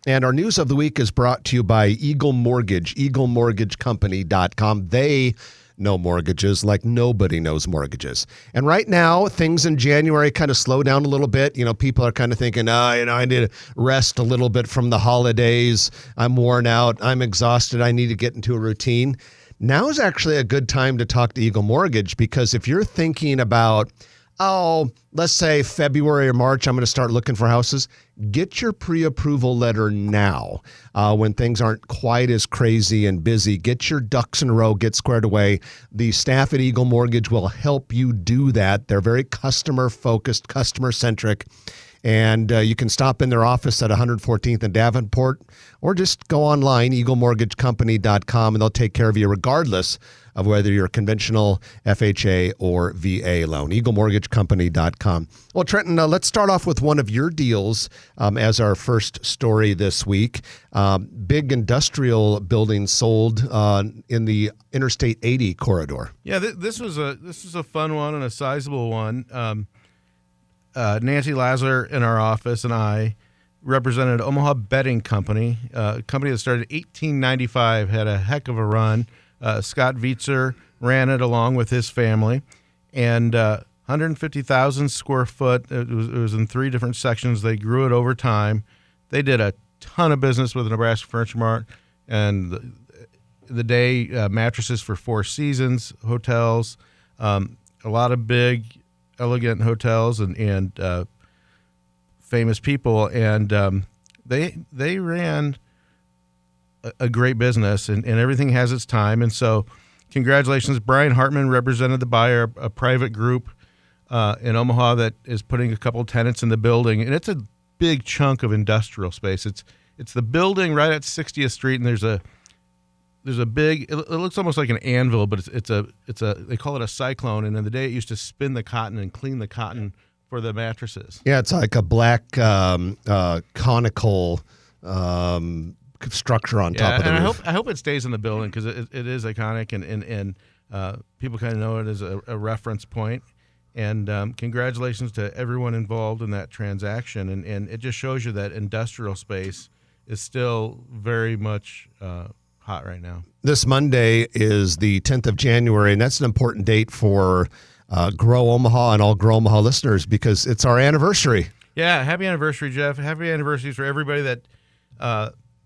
And our news of the week is brought to you by Eagle Mortgage, eaglemortgagecompany.com. They know mortgages like nobody knows mortgages. And right now, things in January kind of slow down a little bit. You know, people are kind of thinking, I need to rest a little bit from the holidays. I'm worn out. I'm exhausted. I need to get into a routine. Now is actually a good time to talk to Eagle Mortgage, because if you're thinking about, let's say February or March, I'm going to start looking for houses, get your pre-approval letter now when things aren't quite as crazy and busy. Get your ducks in a row, get squared away. The staff at Eagle Mortgage will help you do that. They're very customer-focused, customer-centric. And you can stop in their office at 114th and Davenport, or just go online, eaglemortgagecompany.com, and they'll take care of you regardless of whether you're a conventional FHA or VA loan, eaglemortgagecompany.com. Well, Trenton, let's start off with one of your deals as our first story this week. Big industrial buildings sold in the Interstate 80 corridor. Yeah, this was a fun one and a sizable one. Nancy Lazar in our office and I represented Omaha Bedding Company, a company that started in 1895, had a heck of a run. Scott Vietzer ran it along with his family, and 150,000 square foot. It was in 3 different sections. They grew it over time. They did a ton of business with the Nebraska Furniture Mart and the day mattresses for Four Seasons hotels, a lot of big, elegant hotels and famous people, and they ran a great business, and everything has its time. And so congratulations. Brian Hartman represented the buyer, a private group in Omaha that is putting a couple tenants in the building, and it's a big chunk of industrial space. It's the building right at 60th Street, and there's a big, it looks almost like an anvil, but it's a they call it a cyclone, and in the day it used to spin the cotton and clean the cotton for the mattresses. Yeah, it's like a black conical structure on top of the roof. I hope it stays in the building, because it is iconic, and people kind of know it as a reference point. And congratulations to everyone involved in that transaction. And it just shows you that industrial space is still very much hot right now. This Monday is the 10th of January, and that's an important date for Grow Omaha and all Grow Omaha listeners, because it's our anniversary. Yeah, happy anniversary, Jeff. Happy anniversary for everybody that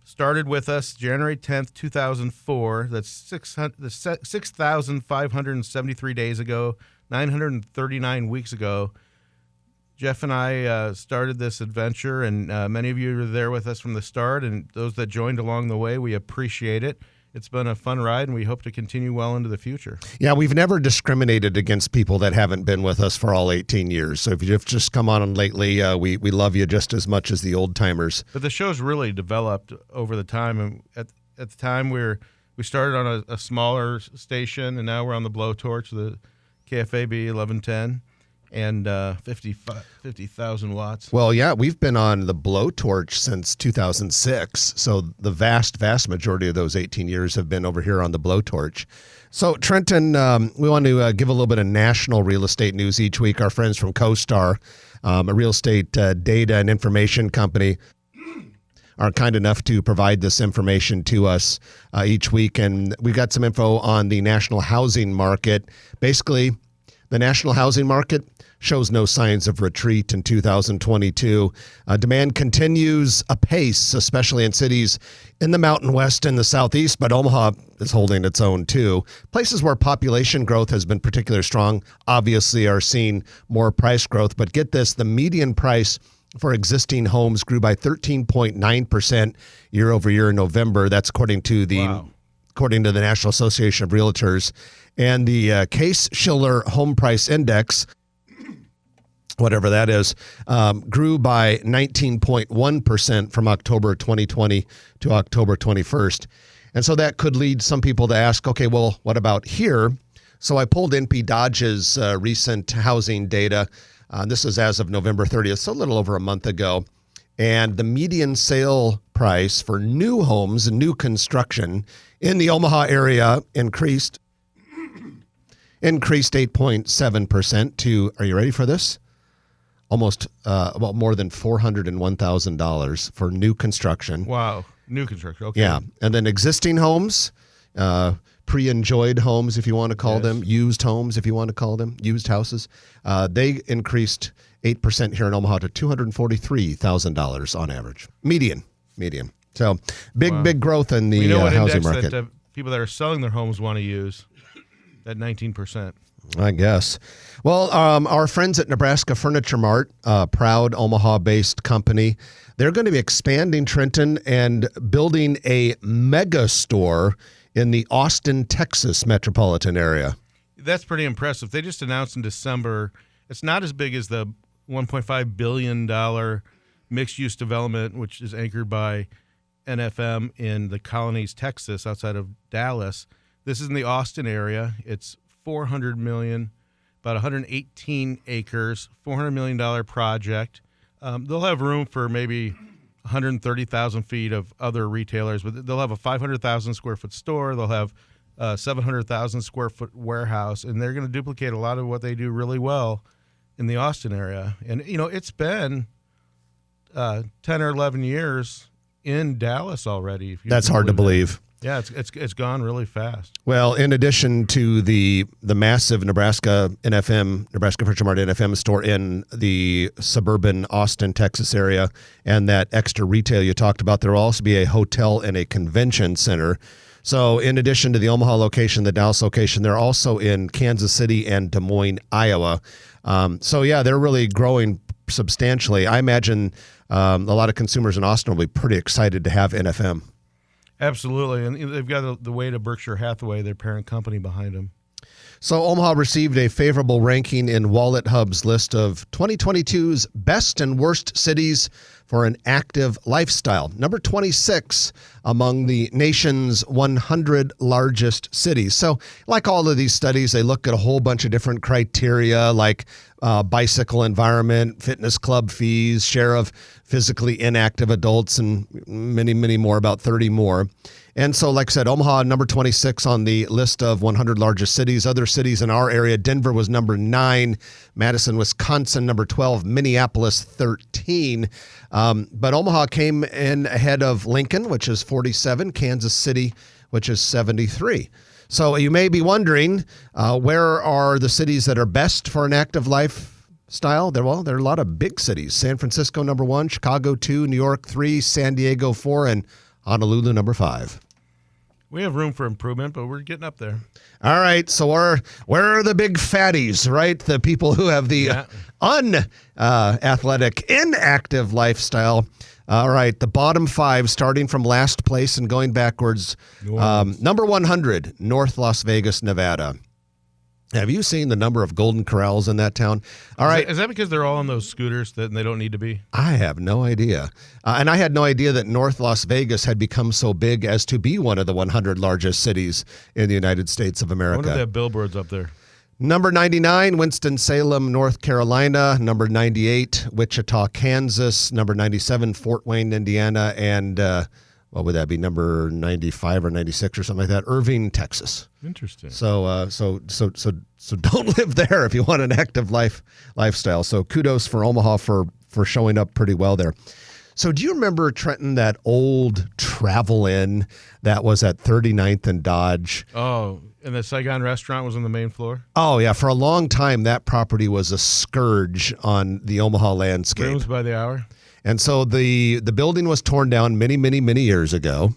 started with us January 10th, 2004. That's 6,573 days ago, 939 weeks ago. Jeff and I started this adventure, and many of you were there with us from the start, and those that joined along the way, we appreciate it. It's been a fun ride, and we hope to continue well into the future. Yeah, we've never discriminated against people that haven't been with us for all 18 years. So if you've just come on lately, we love you just as much as the old timers. But the show's really developed over the time. And at the time, we started on a smaller station, and now we're on the Blowtorch, the KFAB 1110. And 50,000 watts. Well, yeah, we've been on the Blowtorch since 2006. So the vast majority of those 18 years have been over here on the Blowtorch. So, Trenton, we want to give a little bit of national real estate news each week. Our friends from CoStar, a real estate data and information company, are kind enough to provide this information to us each week. And we've got some info on the national housing market. Basically, the national housing market shows no signs of retreat in 2022. Demand continues apace, especially in cities in the Mountain West and the Southeast, but Omaha is holding its own too. Places where population growth has been particularly strong obviously are seeing more price growth, but get this, the median price for existing homes grew by 13.9% year over year in November. That's according to the National Association of Realtors. And the Case-Shiller Home Price Index, whatever that is, grew by 19.1% from October 2020 to October 21st. And so that could lead some people to ask, okay, well, what about here? So I pulled NP Dodge's recent housing data. This is as of November 30th, so a little over a month ago. And the median sale price for new homes and new construction in the Omaha area increased 8.7% to, are you ready for this? almost about more than $401,000 for new construction. Wow. New construction. Okay. Yeah, and then existing homes, pre-enjoyed homes, if you want to call them, used homes, if you want to call them, used houses, they increased 8% here in Omaha to $243,000 on average. Median. So big growth in the housing market. That people that are selling their homes want to use, that 19%. I guess. Well, our friends at Nebraska Furniture Mart, a proud Omaha-based company, they're going to be expanding Trenton and building a mega store in the Austin, Texas metropolitan area. That's pretty impressive. They just announced in December, it's not as big as the $1.5 billion mixed-use development, which is anchored by NFM in the Colonies, Texas, outside of Dallas. This is in the Austin area. It's $400 million, about 118 acres, $400 million project. They'll have room for maybe 130,000 feet of other retailers, but they'll have a 500,000 square foot store. They'll have a 700,000 square foot warehouse, and they're going to duplicate a lot of what they do really well in the Austin area. And, it's been 10 or 11 years in Dallas already. That's hard to believe. Yeah, it's gone really fast. Well, in addition to the massive Nebraska Furniture Mart NFM store in the suburban Austin, Texas area, and that extra retail you talked about, there will also be a hotel and a convention center. So in addition to the Omaha location, the Dallas location, they're also in Kansas City and Des Moines, Iowa. They're really growing substantially. I imagine a lot of consumers in Austin will be pretty excited to have NFM. Absolutely, and they've got the weight of Berkshire Hathaway, their parent company, behind them. So Omaha received a favorable ranking in Wallet Hub's list of 2022's best and worst cities for an active lifestyle. Number 26 among the nation's 100 largest cities. So like all of these studies, they look at a whole bunch of different criteria like bicycle environment, fitness club fees, share of physically inactive adults, and many, many more, about 30 more. And so, like I said, Omaha, number 26 on the list of 100 largest cities. Other cities in our area, Denver was number 9, Madison, Wisconsin, number 12, Minneapolis, 13. But Omaha came in ahead of Lincoln, which is 47, Kansas City, which is 73. So you may be wondering, where are the cities that are best for an active lifestyle? There are a lot of big cities. San Francisco, number 1, Chicago, 2, New York, 3, San Diego, 4, and Honolulu, number 5. We have room for improvement, but we're getting up there. All right. So where are the big fatties, right? The people who have the unathletic, inactive lifestyle. All right. The bottom 5, starting from last place and going backwards. Number 100, North Las Vegas, Nevada. Have you seen the number of Golden Corrals in that town? All right. Is that because they're all on those scooters that they don't need to be? I have no idea. And I had no idea that North Las Vegas had become so big as to be one of the 100 largest cities in the United States of America. I wonder if they have billboards up there. Number 99, Winston-Salem, North Carolina. Number 98, Wichita, Kansas. Number 97, Fort Wayne, Indiana. And what would that be? Number 95 or 96 or something like that. Irving, Texas. Interesting. So don't live there if you want an active lifestyle. So kudos for Omaha for showing up pretty well there. So do you remember, Trenton, that old Travel Inn that was at 39th and Dodge? Oh, and the Saigon restaurant was on the main floor? Oh, yeah. For a long time, that property was a scourge on the Omaha landscape. Rooms by the hour? And so the building was torn down many, many, many years ago,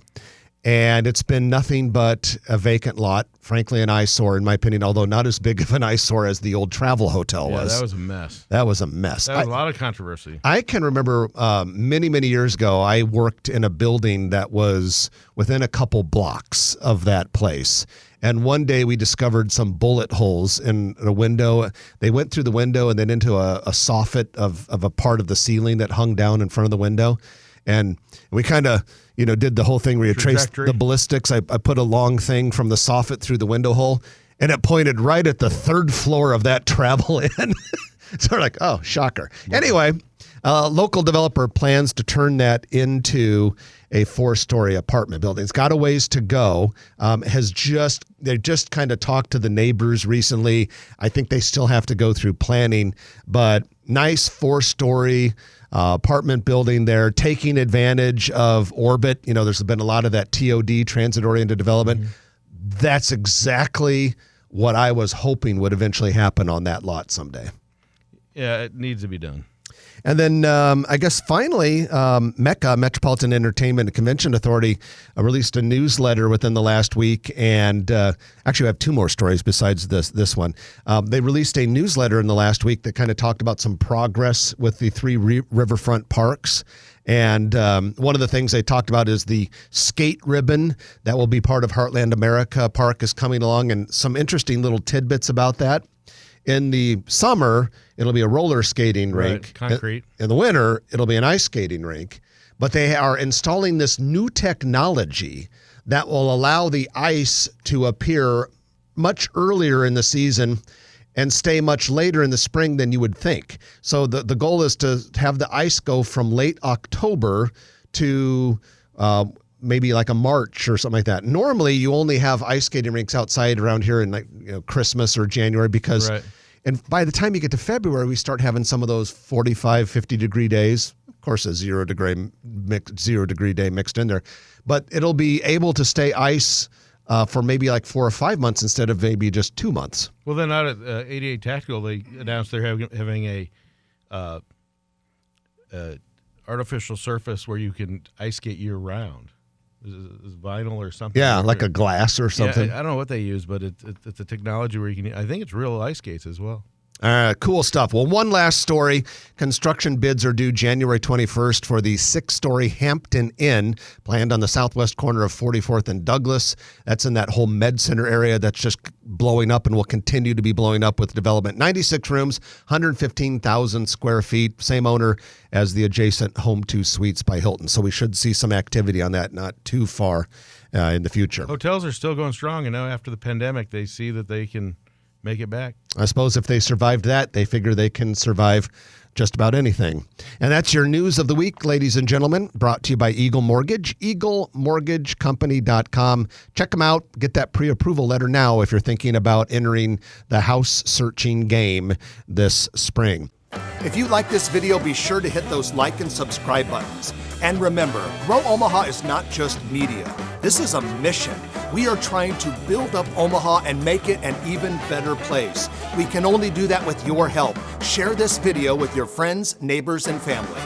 and it's been nothing but a vacant lot, frankly an eyesore in my opinion, although not as big of an eyesore as the old Travel Hotel was. Yeah, that was a mess. That was a mess. That was a lot of controversy. I can remember many, many years ago, I worked in a building that was within a couple blocks of that place. And one day we discovered some bullet holes in a window. They went through the window and then into a soffit of a part of the ceiling that hung down in front of the window. And we kind of, did the whole thing where you traced the ballistics. I put a long thing from the soffit through the window hole, and it pointed right at the 3rd floor of that Travel Inn. So we're like, oh, shocker. Anyway, local developer plans to turn that into a 4-story apartment building. It's got a ways to go. They just kind of talked to the neighbors recently. I think they still have to go through planning, but nice 4-story apartment building there, taking advantage of Orbit. There's been a lot of that TOD, transit-oriented development. Mm-hmm. That's exactly what I was hoping would eventually happen on that lot someday. Yeah, it needs to be done. And then I guess finally, MECA, Metropolitan Entertainment and Convention Authority, released a newsletter within the last week. And actually, I have 2 more stories besides this one. They released a newsletter in the last week that kind of talked about some progress with the 3 riverfront parks. And one of the things they talked about is the skate ribbon that will be part of Heartland America Park is coming along, and some interesting little tidbits about that. In the summer, it'll be a roller skating rink. Right, concrete. In the winter, it'll be an ice skating rink. But they are installing this new technology that will allow the ice to appear much earlier in the season and stay much later in the spring than you would think. So the goal is to have the ice go from late October to maybe like a March or something like that. Normally, you only have ice skating rinks outside around here in Christmas or January because, and by the time you get to February, we start having some of those 45, 50-degree days. Of course, a 0-degree day mixed in there. But it'll be able to stay ice for maybe like 4 or 5 months instead of maybe just 2 months. Well, then out at 88 Tactical, they announced they're having a artificial surface where you can ice skate year-round. Is vinyl or something? Yeah, like a glass or something. Yeah, I don't know what they use, but it's a technology where you can. I think it's real ice skates as well. Cool stuff. Well, one last story. Construction bids are due January 21st for the 6-story Hampton Inn planned on the southwest corner of 44th and Douglas. That's in that whole Med Center area that's just blowing up and will continue to be blowing up with development. 96 rooms, 115,000 square feet, same owner as the adjacent Home 2 Suites by Hilton. So we should see some activity on that not too far in the future. Hotels are still going strong, and now after the pandemic, they see that they can make it back. I suppose if they survived that, they figure they can survive just about anything. And that's your news of the week, ladies and gentlemen, brought to you by Eagle Mortgage, eaglemortgagecompany.com. Check them out. Get that pre-approval letter now if you're thinking about entering the house searching game this spring. If you like this video, be sure to hit those like and subscribe buttons. And remember, Grow Omaha is not just media. This is a mission. We are trying to build up Omaha and make it an even better place. We can only do that with your help. Share this video with your friends, neighbors, and family.